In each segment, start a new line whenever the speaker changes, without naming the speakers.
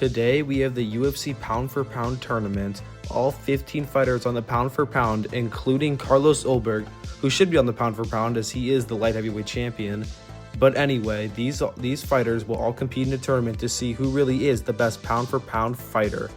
Today we have the UFC pound for pound tournament. All 15 fighters on the pound for pound, including Carlos Ulberg, who should be on the pound for pound as he is the light heavyweight champion. But anyway, these fighters will all compete in a tournament to see who really is the best pound for pound fighter.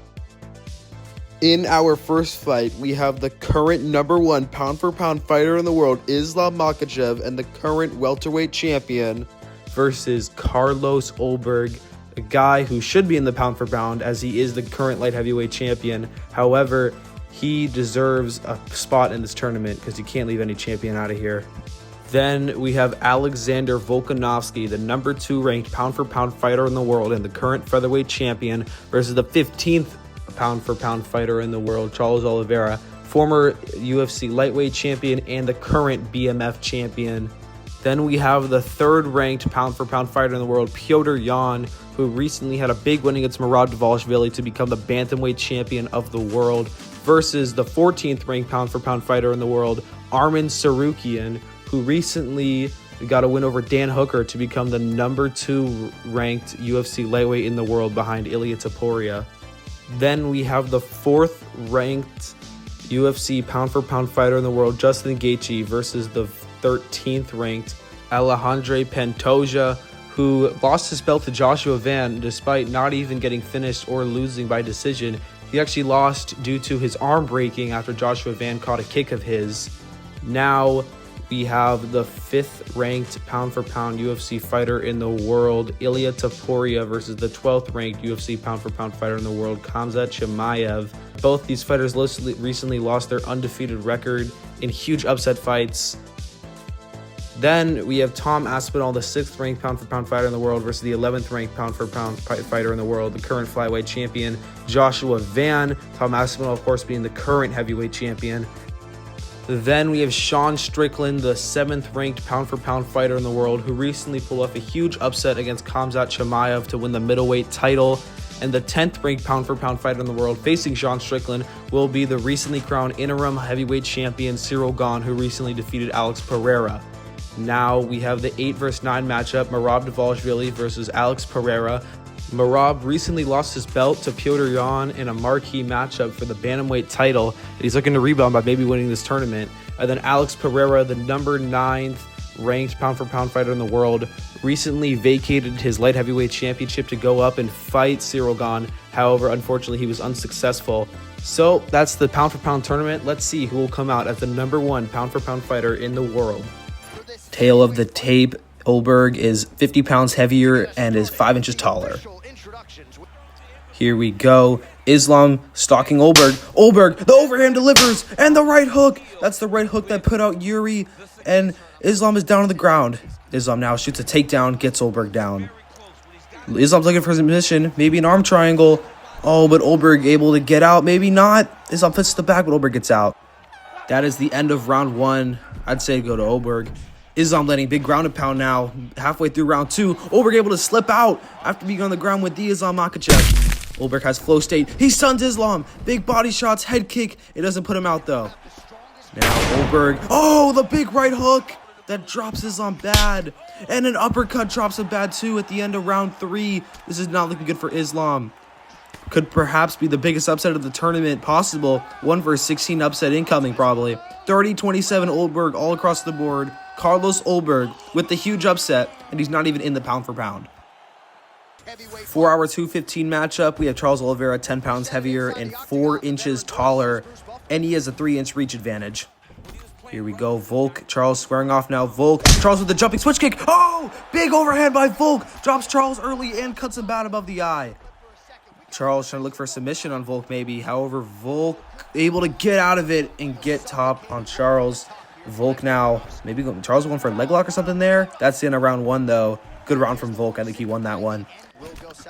In our first fight, we have the current #1 pound for pound fighter in the world, Islam Makhachev, and the current welterweight champion versus Carlos Ulberg, a guy who should be in the pound for pound as he is the current light heavyweight champion. However, he deserves a spot in this tournament because you can't leave any champion out of here. Then we have Alexander Volkanovski, the #2 ranked pound for pound fighter in the world and the current featherweight champion, versus the 15th pound for pound fighter in the world, Charles Oliveira, former UFC lightweight champion and the current BMF champion. Then we have the 3rd ranked pound for pound fighter in the world, Petr Yan, who recently had a big win against Merab Dvalishvili to become the bantamweight champion of the world, versus the 14th ranked pound for pound fighter in the world, Arman Tsarukyan, who recently got a win over Dan Hooker to become the #2 ranked UFC lightweight in the world behind Ilia Topuria. Then we have the 4th ranked UFC pound for pound fighter in the world, Justin Gaethje, versus the 13th ranked Alejandro Pantoja, who lost his belt to Joshua Van despite not even getting finished or losing by decision. He actually lost due to his arm breaking after Joshua Van caught a kick of his. Now we have the 5th ranked pound for pound UFC fighter in the world, Ilia Topuria, versus the 12th ranked UFC pound for pound fighter in the world, Khamzat Chimaev. Both these fighters recently lost their undefeated record in huge upset fights. Then we have Tom Aspinall, the 6th ranked pound for pound fighter in the world, versus the 11th ranked pound for pound fighter in the world, the current flyweight champion, Joshua Van. Tom Aspinall, of course, being the current heavyweight champion. Then we have Sean Strickland, the 7th ranked pound for pound fighter in the world, who recently pulled off a huge upset against Khamzat Chimaev to win the middleweight title. And the 10th ranked pound for pound fighter in the world facing Sean Strickland will be the recently crowned interim heavyweight champion Cyril Gane, who recently defeated Alex Pereira. Now we have the 8 vs 9 matchup, Merab Dvalishvili versus Alex Pereira. Merab recently lost his belt to Petr Yan in a marquee matchup for the bantamweight title, and he's looking to rebound by maybe winning this tournament. And then Alex Pereira, the #9th ranked pound for pound fighter in the world, recently vacated his light heavyweight championship to go up and fight Cyril Gane. However, unfortunately, he was unsuccessful. So that's the pound for pound tournament. Let's see who will come out as the #1 pound for pound fighter in the world. Tail of the tape, Ulberg is 50 pounds heavier and is 5 inches taller. Here we go. Islam stalking Ulberg. Ulberg, the overhand delivers, and the right hook. That's the right hook that put out Yuri, and Islam is down on the ground. Islam now shoots a takedown, gets Ulberg down. Islam's looking for his submission, maybe an arm triangle. Oh, but Ulberg able to get out, maybe not. Islam fits the back, but Ulberg gets out. That is the end of round 1. I'd say go to Ulberg. Islam letting big ground and pound now. Halfway through round 2, Ulberg able to slip out after being on the ground with the Islam Makhachev. Ulberg has flow state. He stuns Islam. Big body shots, head kick. It doesn't put him out though. Now Ulberg. Oh, the big right hook that drops Islam bad. And an uppercut drops him bad too at the end of round 3. This is not looking good for Islam. Could perhaps be the biggest upset of the tournament possible. 1 vs 16 upset incoming probably. 30-27 Ulberg all across the board. Carlos Ulberg with the huge upset, and he's not even in the pound for pound. For our 215 matchup, we have Charles Oliveira 10 pounds heavier and 4 inches taller, and he has a 3-inch reach advantage. Here we go, Volk. Charles squaring off now. Volk. Charles with the jumping switch kick. Oh, big overhand by Volk. Drops Charles early and cuts him bad above the eye. Charles trying to look for a submission on Volk maybe. However, Volk able to get out of it and get top on Charles. Volk now, maybe Charles going for a leg lock or something there. That's the end of round 1 though. Good round from Volk. I think he won that one.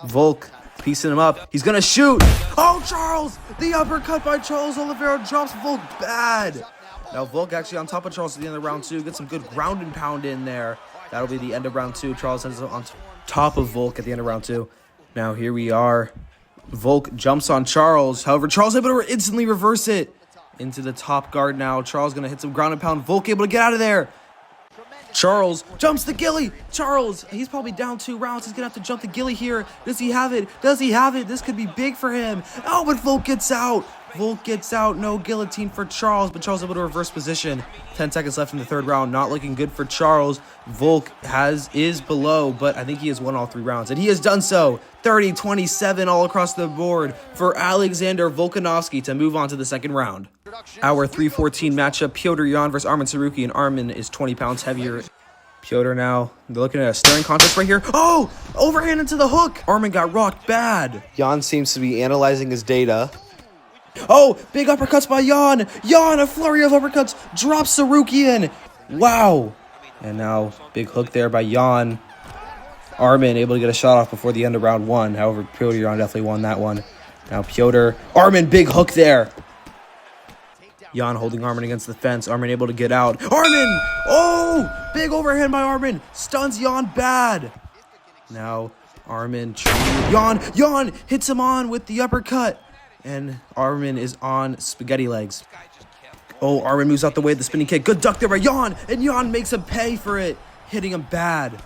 Volk piecing him up. He's going to shoot. Oh, Charles! The uppercut by Charles Oliveira drops Volk bad. Now Volk actually on top of Charles at the end of round 2. Get some good ground and pound in there. That'll be the end of round 2. Charles ends up on top of Volk at the end of round 2. Now here we are. Volk jumps on Charles. However, Charles able to instantly reverse it into the top guard now. Charles going to hit some ground and pound. Volk able to get out of there. Charles jumps the gilly. Charles, he's probably down 2 rounds. He's going to have to jump the gilly here. Does he have it? Does he have it? This could be big for him. Oh, but Volk gets out. Volk gets out. No guillotine for Charles, but Charles able to reverse position. 10 seconds left in the 3rd round. Not looking good for Charles. Volk is below, but I think he has won all 3 rounds, and he has done so. 30-27 all across the board for Alexander Volkanovski to move on to the 2nd round. Our 3-14 matchup, Petr Yan versus Arman Tsarukyan, and Arman is 20 pounds heavier. Petr now, they're looking at a staring contest right here. Oh, overhand into the hook. Arman got rocked bad. Yan seems to be analyzing his data. Oh, big uppercuts by Yan. Yan, a flurry of uppercuts, drops Tsarukyan. Wow. And now, big hook there by Yan. Arman able to get a shot off before the end of round 1. However, Petr Yan definitely won that one. Now Petr, Arman, big hook there. Yan holding Arman against the fence. Arman able to get out. Arman! Oh! Big overhand by Arman. Stuns Yan bad. Now Arman, Yan hits him on with the uppercut. And Arman is on spaghetti legs. Oh, Arman moves out the way of the spinning kick. Good duck there by Yan. And Yan makes him pay for it. Hitting him bad.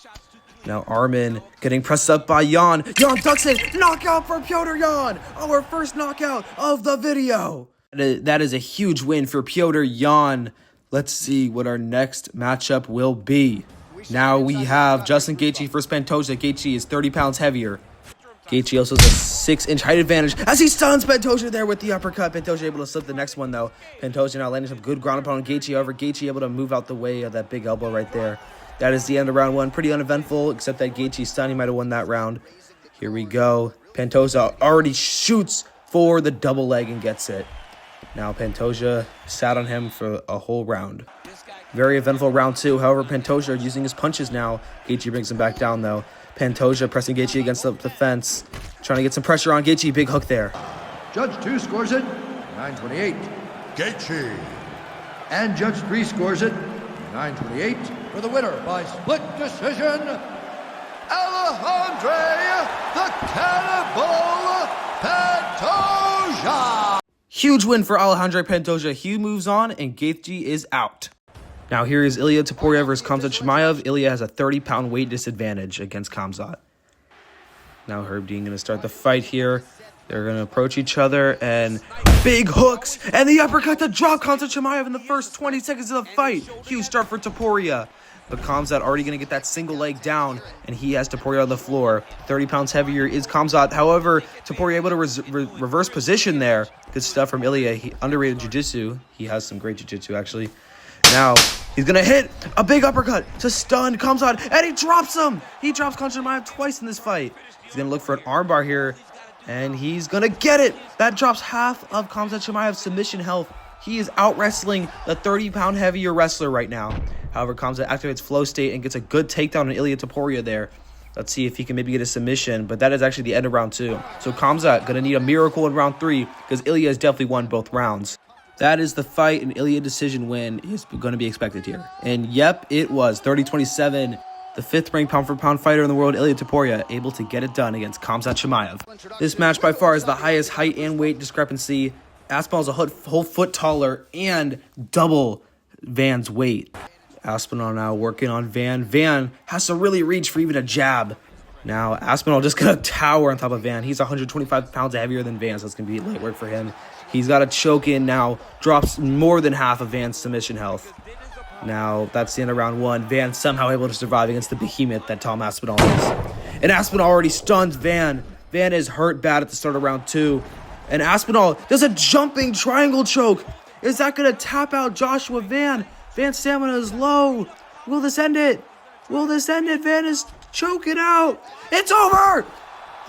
Now Arman getting pressed up by Yan. Yan ducks it. Knockout for Petr Yan. Our first knockout of the video. That is a huge win for Petr Yan. Let's see what our next matchup will be. Now we have Justin Gaethje versus Pantoja. Gaethje is 30 pounds heavier. Gaethje also has a 6-inch height advantage as he stuns Pantoja there with the uppercut. Pantoja able to slip the next one though. Pantoja now landing some good ground upon Gaethje. However, Gaethje able to move out the way of that big elbow right there. That is the end of round 1. Pretty uneventful, except that Gaethje stun. He might have won that round. Here we go. Pantoja already shoots for the double leg and gets it. Now Pantoja sat on him for a whole round. Very eventful round 2. However, Pantoja using his punches now. Gaethje brings him back down though. Pantoja pressing Gaethje against the fence. Trying to get some pressure on Gaethje. Big hook there.
Judge 2 scores it 9-28.
Gaethje.
And Judge 3 scores it 9-28. For the winner by split decision, Alejandro the Cannibal Pantoja.
Huge win for Alejandro Pantoja. He moves on and Gaethje is out. Now here is Ilia Topuria versus Khamzat Chimaev. Ilia has a 30-pound weight disadvantage against Khamzat. Now Herb Dean going to start the fight here. They're going to approach each other and big hooks and the uppercut to drop Khamzat Chimaev in the first 20 seconds of the fight. Huge start for Topuria. But Khamzat already going to get that single leg down, and he has Topuria on the floor. 30 pounds heavier is Khamzat. However, Topuria able to reverse position there. Good stuff from Ilia. Underrated jiu-jitsu. He has some great jiu-jitsu, actually. Now, he's going to hit a big uppercut to stun Khamzat, and he drops him. He drops Khamzat Chimaev twice in this fight. He's going to look for an armbar here, and he's going to get it. That drops half of Khamzat Chimaev's submission health. He is out-wrestling the 30-pound heavier wrestler right now. However, Khamzat activates flow state and gets a good takedown on Ilia Topuria there. Let's see if he can maybe get a submission, but that is actually the end of round 2. So Khamzat going to need a miracle in round 3 because Ilia has definitely won both rounds. That is the fight, and Ilia decision win is going to be expected here. And yep, it was 30-27. The 5th-ranked pound-for-pound fighter in the world, Ilia Topuria, able to get it done against Khamzat Chimaev. This match by far is the highest height and weight discrepancy. Aspinall is a whole foot taller and double Van's weight. Aspinall now working on Van. Van has to really reach for even a jab. Now, Aspinall just going to tower on top of Van. He's 125 pounds heavier than Van, so it's going to be light work for him. He's got a choke in now. Drops more than half of Van's submission health. Now, that's the end of round 1. Van somehow able to survive against the behemoth that Tom Aspinall is. And Aspinall already stuns Van. Van is hurt bad at the start of round 2. And Aspinall does a jumping triangle choke. Is that going to tap out Joshua Van? Van's stamina is low. Will this end it? Will this end it? Van is choking out. It's over!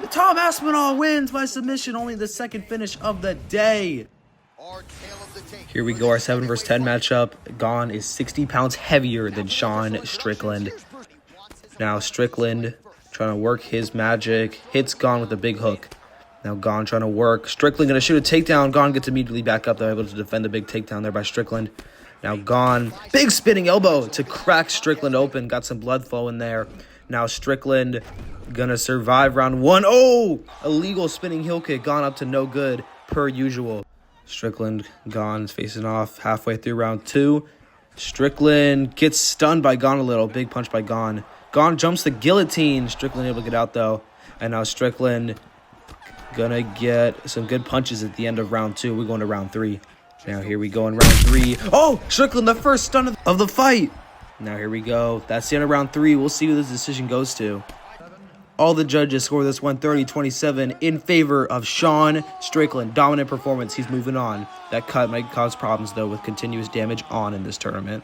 Tom Aspinall wins by submission, only the 2nd finish of the day. Here we go, our 7 vs 10 matchup. Gane is 60 pounds heavier than Sean Strickland. Now Strickland trying to work his magic. Hits Gane with a big hook. Now Gane trying to work. Strickland going to shoot a takedown. Gane gets immediately back up. They're able to defend a big takedown there by Strickland. Now Gane, big spinning elbow to crack Strickland open. Got some blood flow in there. Now Strickland gonna survive round 1. Oh! Illegal spinning heel kick. Gane up to no good, per usual. Strickland, Gane's facing off halfway through round 2. Strickland gets stunned by Gon a little. Big punch by Gon. Gon jumps the guillotine. Strickland able to get out, though. And now Strickland gonna get some good punches at the end of round 2. We're going to round 3. Now here we go in round 3. Oh, Strickland, the first stun of the fight. Now here we go. That's the end of round 3. We'll see who this decision goes to. All the judges score this one 30-27 in favor of Sean Strickland. Dominant performance. He's moving on. That cut might cause problems, though, with continuous damage on in this tournament.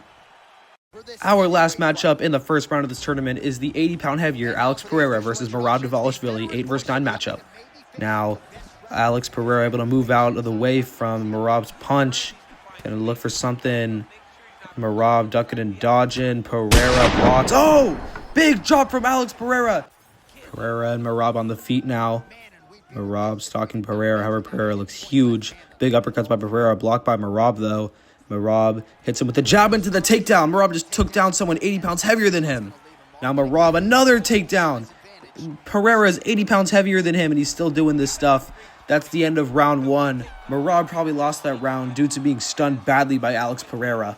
Our last matchup in the first round of this tournament is the 80-pound heavier Alex Pereira versus Merab Dvalishvili, 8 vs 9 matchup. Now, Alex Pereira able to move out of the way from Merab's punch. Gonna look for something. Merab ducking and dodging. Pereira blocks. Oh! Big drop from Alex Pereira. Pereira and Merab on the feet now. Merab stalking Pereira. However, Pereira looks huge. Big uppercuts by Pereira. Blocked by Merab, though. Merab hits him with a jab into the takedown. Merab just took down someone 80 pounds heavier than him. Now Merab, another takedown. Pereira is 80 pounds heavier than him, and he's still doing this stuff. That's the end of round 1. Merab probably lost that round due to being stunned badly by Alex Pereira.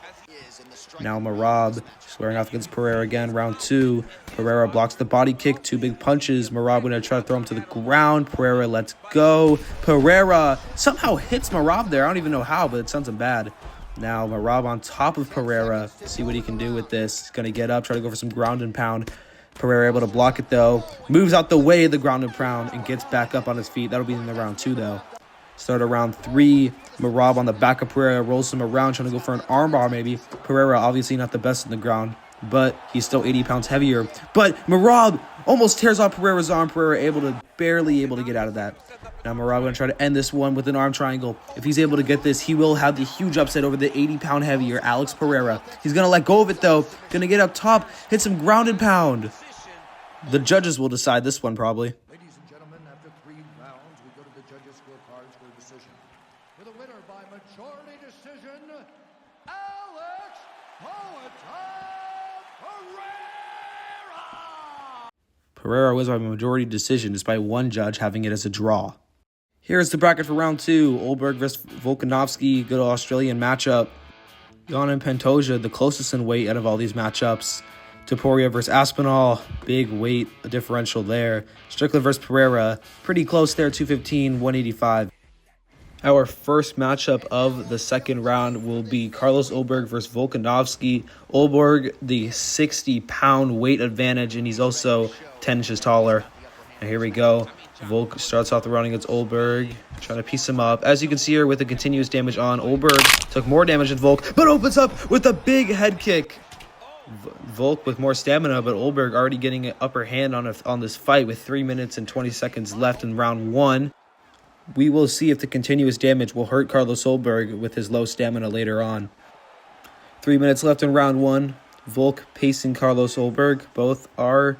Now Merab squaring off against Pereira again. Round 2. Pereira blocks the body kick. 2 big punches. Merab going to try to throw him to the ground. Pereira lets go. Pereira somehow hits Merab there. I don't even know how, but it sounds bad. Now Merab on top of Pereira. See what he can do with this. He's going to get up, try to go for some ground and pound. Pereira able to block it, though. Moves out the way of the ground and pound and gets back up on his feet. That'll be in the round 2, though. Start of round 3. Merab on the back of Pereira, rolls him around, trying to go for an armbar maybe. Pereira obviously not the best in the ground, but he's still 80 pounds heavier. But Merab almost tears off Pereira's arm. Pereira barely able to get out of that. Now Merab going to try to end this one with an arm triangle. If he's able to get this, he will have the huge upset over the 80-pound heavier Alex Pereira. He's going to let go of it, though. Going to get up top, hit some ground and pound. The judges will decide this one, probably.
Ladies and gentlemen, after 3 rounds, we go to the judges' scorecards for a decision. For the winner by majority decision, Alex Pereira!
Pereira was by majority decision, despite one judge having it as a draw. Here's the bracket for round 2. Olberg vs. Volkanovski, good Australian matchup. Gon and Pantoja, the closest in weight out of all these matchups. Topuria versus Aspinall, big weight differential there. Strickland versus Pereira, pretty close there, 215, 185. Our first matchup of the second round will be Carlos Olberg versus Volkanovski. Olberg, the 60-pound weight advantage, and he's also 10 inches taller. And here we go. Volk starts off the round against Olberg, trying to piece him up. As you can see here, with the continuous damage on, Olberg took more damage than Volk, but opens up with a big head kick. Volk with more stamina, but Olberg already getting an upper hand on this fight with 3 minutes and 20 seconds left in round 1. We will see if the continuous damage will hurt Carlos Olberg with his low stamina later on. 3 minutes left in round 1. Volk pacing Carlos Olberg. Both are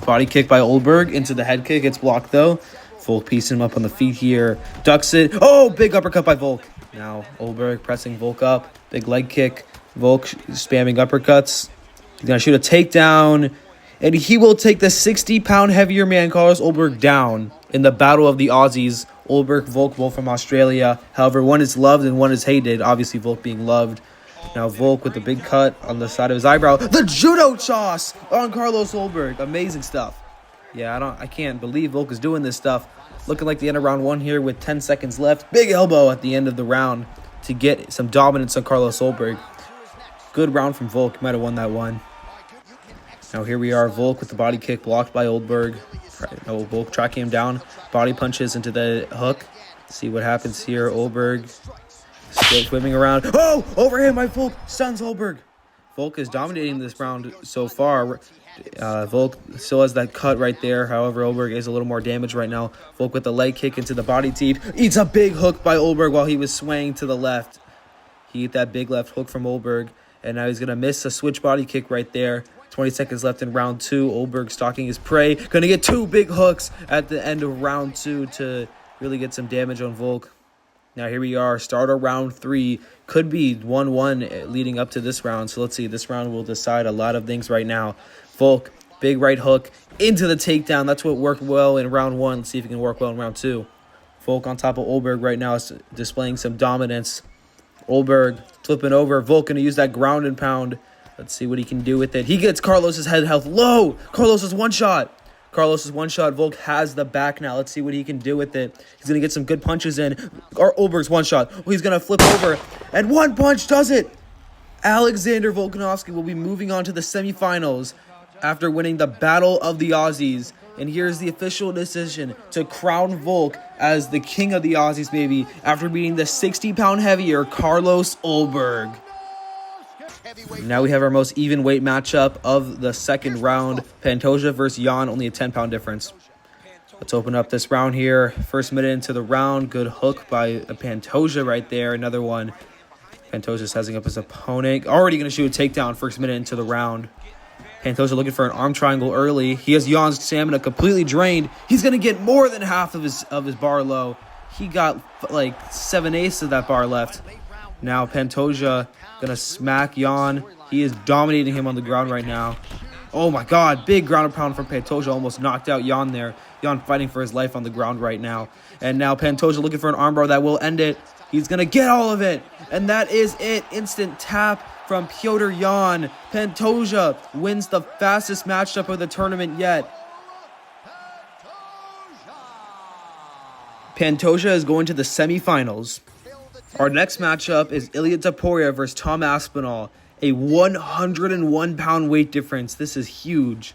body kick by Olberg into the head kick. It's blocked, though. Volk piecing him up on the feet here. Ducks it. Oh, big uppercut by Volk. Now Olberg pressing Volk up. Big leg kick. Volk spamming uppercuts. He's going to shoot a takedown. And he will take the 60-pound heavier man, Carlos Olberg, down in the battle of the Aussies. Olberg, Volk, both from Australia. However, one is loved and one is hated. Obviously, Volk being loved. Now Volk with the big cut on the side of his eyebrow. The judo toss on Carlos Olberg. Amazing stuff. Yeah, I can't believe Volk is doing this stuff. Looking like the end of round 1 here with 10 seconds left. Big elbow at the end of the round to get some dominance on Carlos Olberg. Good round from Volk. Might have won that one. Now here we are. Volk with the body kick blocked by Olberg. Volk tracking him down. Body punches into the hook. See what happens here. Olberg still swimming around. Oh! Overhand by Volk. Stuns Olberg. Volk is dominating this round so far. Volk still has that cut right there. However, Olberg is a little more damaged right now. Volk with the leg kick into the body teeth. Eats a big hook by Olberg while he was swaying to the left. He ate that big left hook from Olberg. And now he's going to miss a switch body kick right there. 20 seconds left in round 2. Olberg stalking his prey. Going to get 2 big hooks at the end of round 2 to really get some damage on Volk. Now here we are. Start of round 3. Could be 1-1 leading up to this round. So let's see. This round will decide a lot of things right now. Volk, big right hook into the takedown. That's what worked well in round 1. Let's see if it can work well in round 2. Volk on top of Olberg right now is displaying some dominance. Olberg flipping over. Volk going to use that ground and pound. Let's see what he can do with it. He gets Carlos's head health low. Carlos's one shot. Volk has the back now. Let's see what he can do with it. He's going to get some good punches in. Or Olberg's one shot. Oh, he's going to flip over. And one punch does it. Alexander Volkanovski will be moving on to the semifinals after winning the Battle of the Aussies. And here's the official decision to crown Volk as the king of the Aussies, baby, after beating the 60-pound heavier Carlos Olberg. Now we have our most even weight matchup of the second round. Pantoja versus Jan, only a 10-pound difference. Let's open up this round here. First minute into the round. Good hook by Pantoja right there. Another one. Pantoja sizing up his opponent. Already going to shoot a takedown first minute into the round. Pantoja looking for an arm triangle early. He has Jan's stamina completely drained. He's going to get more than half of his bar low. He got like 7/8 of that bar left. Now Pantoja going to smack Jan. He is dominating him on the ground right now. Oh my God, big ground and pound from Pantoja. Almost knocked out Jan there. Jan fighting for his life on the ground right now. And now Pantoja looking for an armbar that will end it. He's going to get all of it. And that is it. Instant tap from Piotr Jan. Pantoja wins the fastest matchup of the tournament yet. Pantoja is going to the semifinals. Our next matchup is Ilia Topuria versus Tom Aspinall. A 101-pound weight difference. This is huge.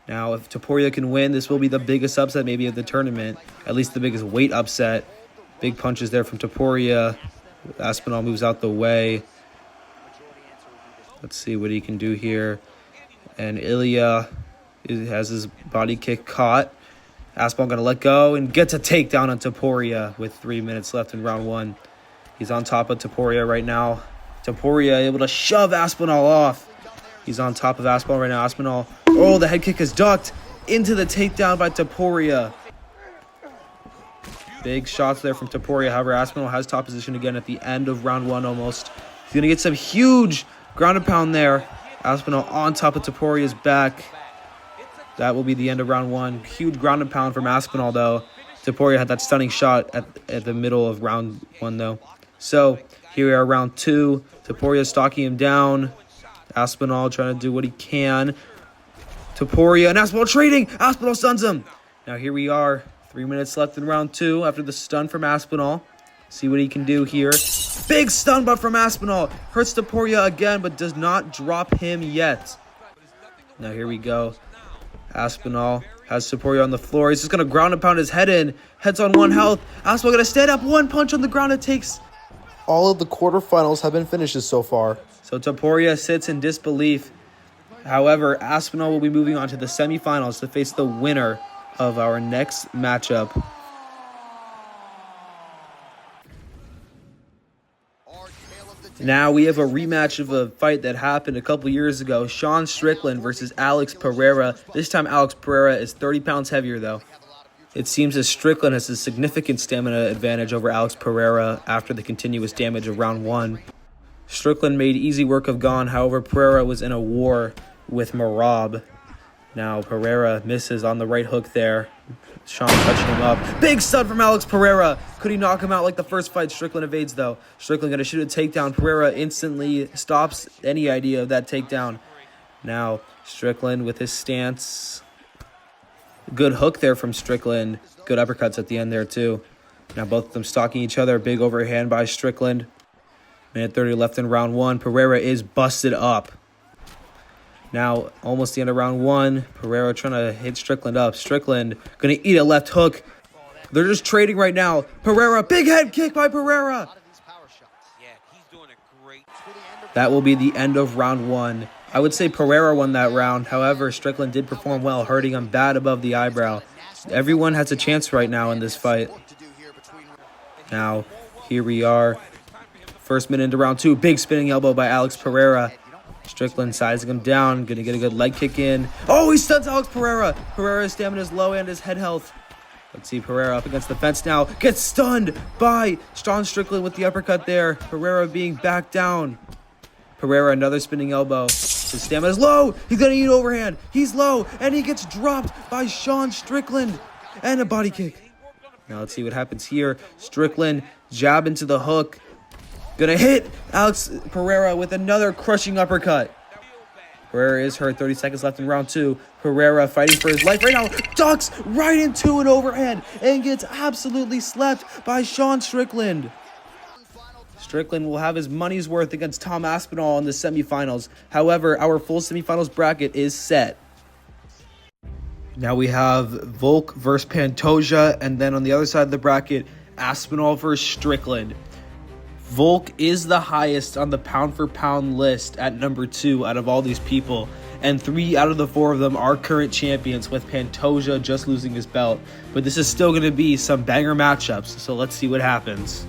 Now, if Topuria can win, this will be the biggest upset maybe of the tournament. At least the biggest weight upset. Big punches there from Topuria. Aspinall moves out the way. Let's see what he can do here. And Ilia has his body kick caught. Aspinall going to let go and gets a takedown on Topuria with 3 minutes left in round one. He's on top of Topuria right now. Topuria able to shove Aspinall off. He's on top of Aspinall right now. Aspinall, oh, the head kick is ducked into the takedown by Topuria. Big shots there from Topuria. However, Aspinall has top position again at the end of round one almost. He's going to get some huge ground and pound there. Aspinall on top of Topuria's back. That will be the end of round one. Huge ground and pound from Aspinall, though. Topuria had that stunning shot at the middle of round one, though. So, here we are, round two. Topuria stalking him down. Aspinall trying to do what he can. Topuria and Aspinall trading. Aspinall stuns him. Now, here we are. 3 minutes left in round two after the stun from Aspinall. See what he can do here. Big stun butt from Aspinall. Hurts Topuria again, but does not drop him yet. Now, here we go. Aspinall has Topuria on the floor. He's just going to ground and pound his head in. Head's on 1 health. Aspinall going to stand up. One punch on the ground. It takes.
All of the quarterfinals have been finishes so far.
So Topuria sits in disbelief. However, Aspinall will be moving on to the semifinals to face the winner of our next matchup. Now we have a rematch of a fight that happened a couple years ago. Sean Strickland versus Alex Pereira. This time Alex Pereira is 30 pounds heavier though. It seems as Strickland has a significant stamina advantage over Alex Pereira after the continuous damage of round one. Strickland made easy work of Gane, however Pereira was in a war with Marab. Now Pereira misses on the right hook there. Sean touching him up. Big stun from Alex Pereira. Could he knock him out like the first fight? Strickland evades though. Strickland going to shoot a takedown. Pereira instantly stops any idea of that takedown. Now Strickland with his stance. Good hook there from Strickland. Good uppercuts at the end there too. Now both of them stalking each other. Big overhand by Strickland. Minute 30 left in round one. Pereira is busted up. Now, almost the end of round one. Pereira trying to hit Strickland up. Strickland going to eat a left hook. They're just trading right now. Pereira, big head kick by Pereira. That will be the end of round one. I would say Pereira won that round. However, Strickland did perform well, hurting him bad above the eyebrow. Everyone has a chance right now in this fight. Now, here we are. First minute into round two. Big spinning elbow by Alex Pereira. Strickland sizing him down. Going to get a good leg kick in. Oh, he stuns Alex Pereira. Pereira's stamina is low and his head health. Let's see Pereira up against the fence now. Gets stunned by Sean Strickland with the uppercut there. Pereira being backed down. Pereira, another spinning elbow. His stamina is low. He's going to eat overhand. He's low. And he gets dropped by Sean Strickland. And a body kick. Now let's see what happens here. Strickland jab into the hook. Gonna hit Alex Pereira with another crushing uppercut. Pereira is hurt. 30 seconds left in round 2. Pereira fighting for his life right now. Ducks right into an overhand and gets absolutely slept by Sean Strickland. Strickland will have his money's worth against Tom Aspinall in the semifinals. However, our full semifinals bracket is set. Now we have Volk versus Pantoja, and then on the other side of the bracket, Aspinall versus Strickland. Volk is the highest on the pound-for-pound list at number 2 out of all these people, and 3 out of the 4 of them are current champions, with Pantoja just losing his belt. But this is still going to be some banger matchups, so let's see what happens.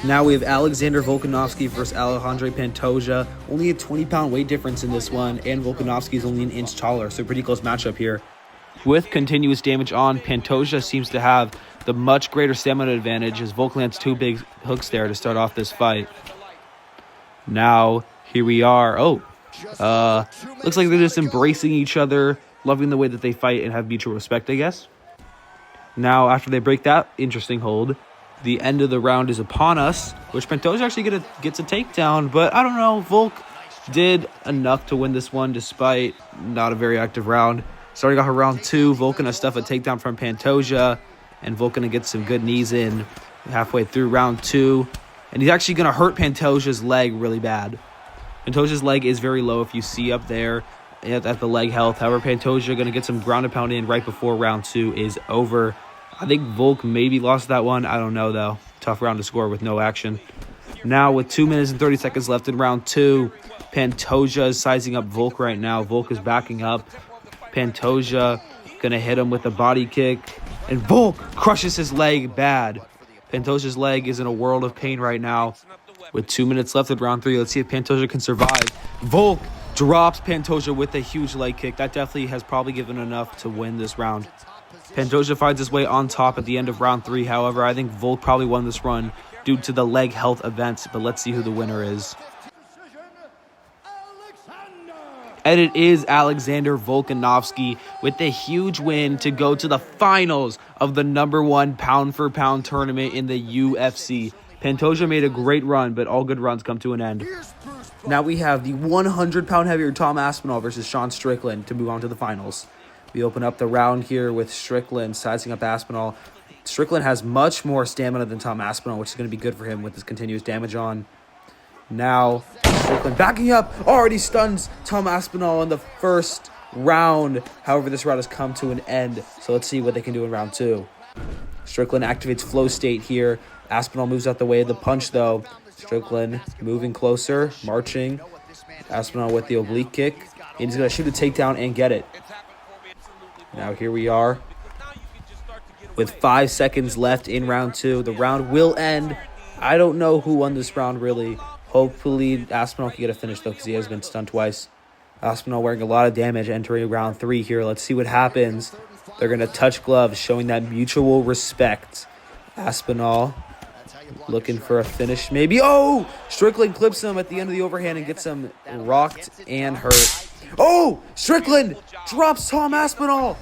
Now we have Alexander Volkanovski versus Alejandro Pantoja. Only a 20-pound weight difference in this one, and Volkanovski is only an inch taller, so pretty close matchup here. With continuous damage on, Pantoja seems to have the much greater stamina advantage as Volk lands 2 big hooks there to start off this fight. Now, here we are. Looks like they're just embracing each other, loving the way that they fight and have mutual respect, I guess. Now, after they break that interesting hold, the end of the round is upon us, which Pantoja actually gets a takedown, but I don't know, Volk did enough to win this one despite not a very active round. Starting off round 2, Volk gonna stuff a takedown from Pantoja, and Volk gonna get some good knees in halfway through round 2, and he's actually gonna hurt Pantoja's leg really bad. Pantoja's leg is very low if you see up there at the leg health. However, Pantoja gonna get some ground and pound in right before round 2 is over. I think Volk maybe lost that one. I don't know, though. Tough round to score with no action. Now, with 2 minutes and 30 seconds left in round 2, Pantoja is sizing up Volk right now. Volk is backing up. Pantoja going to hit him with a body kick. And Volk crushes his leg bad. Pantoja's leg is in a world of pain right now. With 2 minutes left in round 3, let's see if Pantoja can survive. Volk drops Pantoja with a huge leg kick. That definitely has probably given enough to win this round. Pantoja finds his way on top at the end of round 3. However, I think Volk probably won this run due to the leg health events, but let's see who the winner is. And it is Alexander Volkanovski with a huge win to go to the finals of the #1 pound-for-pound tournament in the UFC. Pantoja made a great run, but all good runs come to an end. Now we have the 100-pound heavier Tom Aspinall versus Sean Strickland to move on to the finals. We open up the round here with Strickland sizing up Aspinall. Strickland has much more stamina than Tom Aspinall, which is going to be good for him with his continuous damage on. Now, Strickland backing up, already stuns Tom Aspinall in the first round. However, this round has come to an end, so let's see what they can do in round 2. Strickland activates flow state here. Aspinall moves out the way of the punch, though. Strickland moving closer, marching. Aspinall with the oblique kick. And he's going to shoot a takedown and get it. Now here we are with 5 seconds left in round 2. The round will end. I don't know who won this round, really. Hopefully, Aspinall can get a finish, though, because he has been stunned twice. Aspinall wearing a lot of damage entering round 3 here. Let's see what happens. They're going to touch gloves, showing that mutual respect. Aspinall looking for a finish, maybe. Oh! Strickland clips him at the end of the overhand and gets him rocked and hurt. Oh! Strickland drops Tom Aspinall.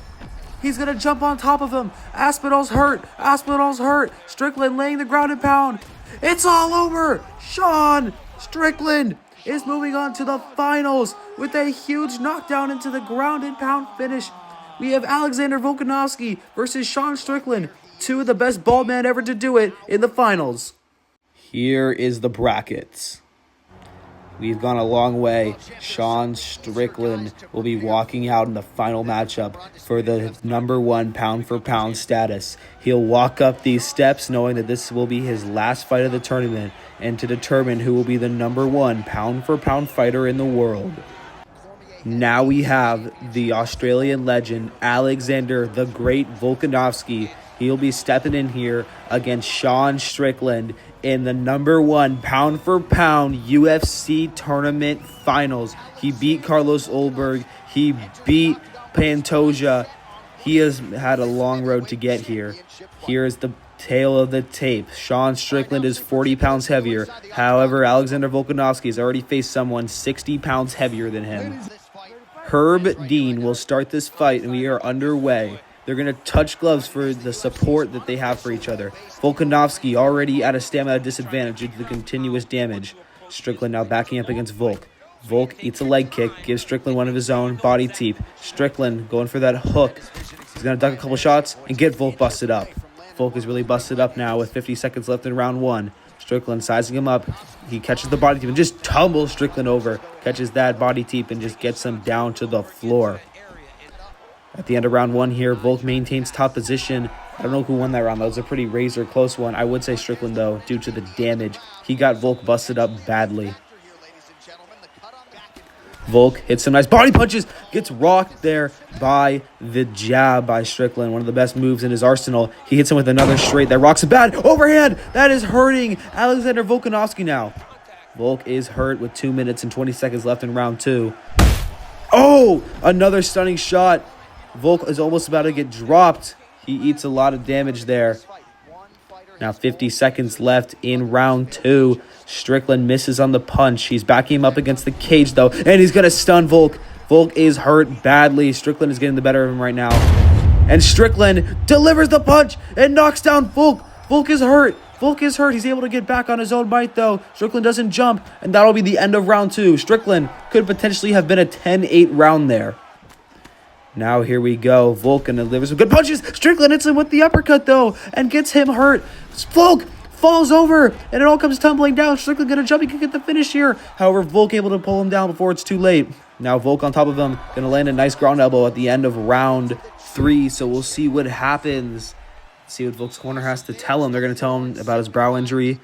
He's going to jump on top of him. Aspinall's hurt. Aspinall's hurt. Strickland laying the ground and pound. It's all over. Sean Strickland is moving on to the finals with a huge knockdown into the ground and pound finish. We have Alexander Volkanovski versus Sean Strickland, 2 of the best bald men ever to do it in the finals. Here is the brackets. We've gone a long way. Sean Strickland will be walking out in the final matchup for the #1 pound-for-pound status. He'll walk up these steps knowing that this will be his last fight of the tournament and to determine who will be the #1 pound-for-pound fighter in the world. Now we have the Australian legend, Alexander the Great Volkanovski. He'll be stepping in here against Sean Strickland in the #1 pound-for-pound UFC tournament finals. He beat Carlos Ulberg. He beat Pantoja. He has had a long road to get here. Here is the tale of the tape. Sean Strickland is 40 pounds heavier. However, Alexander Volkanovski has already faced someone 60 pounds heavier than him. Herb Dean will start this fight, and we are underway. They're going to touch gloves for the support that they have for each other. Volkanovski already at a stamina disadvantage due to the continuous damage. Strickland now backing up against Volk. Volk eats a leg kick, gives Strickland one of his own, body teep. Strickland going for that hook. He's going to duck a couple shots and get Volk busted up. Volk is really busted up now with 50 seconds left in round 1. Strickland sizing him up. He catches the body teep and just tumbles Strickland over. Catches that body teep and just gets him down to the floor. At the end of round 1 here, Volk maintains top position. I don't know who won that round. That was a pretty razor close one. I would say Strickland, though, due to the damage. He got Volk busted up badly. Volk hits some nice body punches. Gets rocked there by the jab by Strickland. One of the best moves in his arsenal. He hits him with another straight that rocks him bad. Overhand. That is hurting Alexander Volkanovski now. Volk is hurt with 2 minutes and 20 seconds left in round 2. Oh, another stunning shot. Volk is almost about to get dropped. He eats a lot of damage there. Now 50 seconds left in round 2. Strickland misses on the punch. He's backing him up against the cage, though, and he's going to stun Volk. Volk is hurt badly. Strickland is getting the better of him right now. And Strickland delivers the punch and knocks down Volk. Volk is hurt. Volk is hurt. He's able to get back on his own might, though. Strickland doesn't jump, and that'll be the end of round 2. Strickland could potentially have been a 10-8 round there. Now here we go. Volk delivers some good punches. Strickland hits him with the uppercut, though, and gets him hurt. Volk falls over, and it all comes tumbling down. Strickland gonna jump. He can get the finish here. However, Volk able to pull him down before it's too late. Now Volk on top of him. Gonna land a nice ground elbow at the end of round 3. So we'll see what happens. See what Volk's corner has to tell him. They're gonna tell him about his brow injury.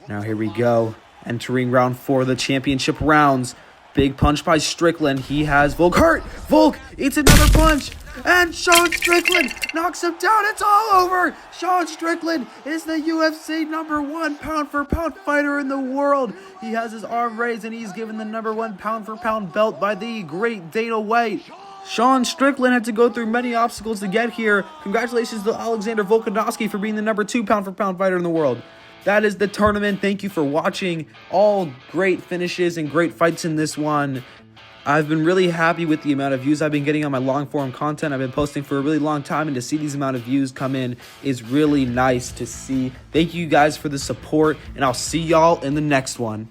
Now here we go. Entering round 4 of the championship rounds. Big punch by Strickland. He has Volk hurt. Volk eats another punch. And Sean Strickland knocks him down. It's all over. Sean Strickland is the UFC #1 pound-for-pound fighter in the world. He has his arm raised, and he's given the #1 pound-for-pound belt by the great Dana White. Sean Strickland had to go through many obstacles to get here. Congratulations to Alexander Volkanovski for being the #2 pound-for-pound fighter in the world. That is the tournament. Thank you for watching. All great finishes and great fights in this one. I've been really happy with the amount of views I've been getting on my long-form content. I've been posting for a really long time, and to see these amount of views come in is really nice to see. Thank you guys for the support, and I'll see y'all in the next one.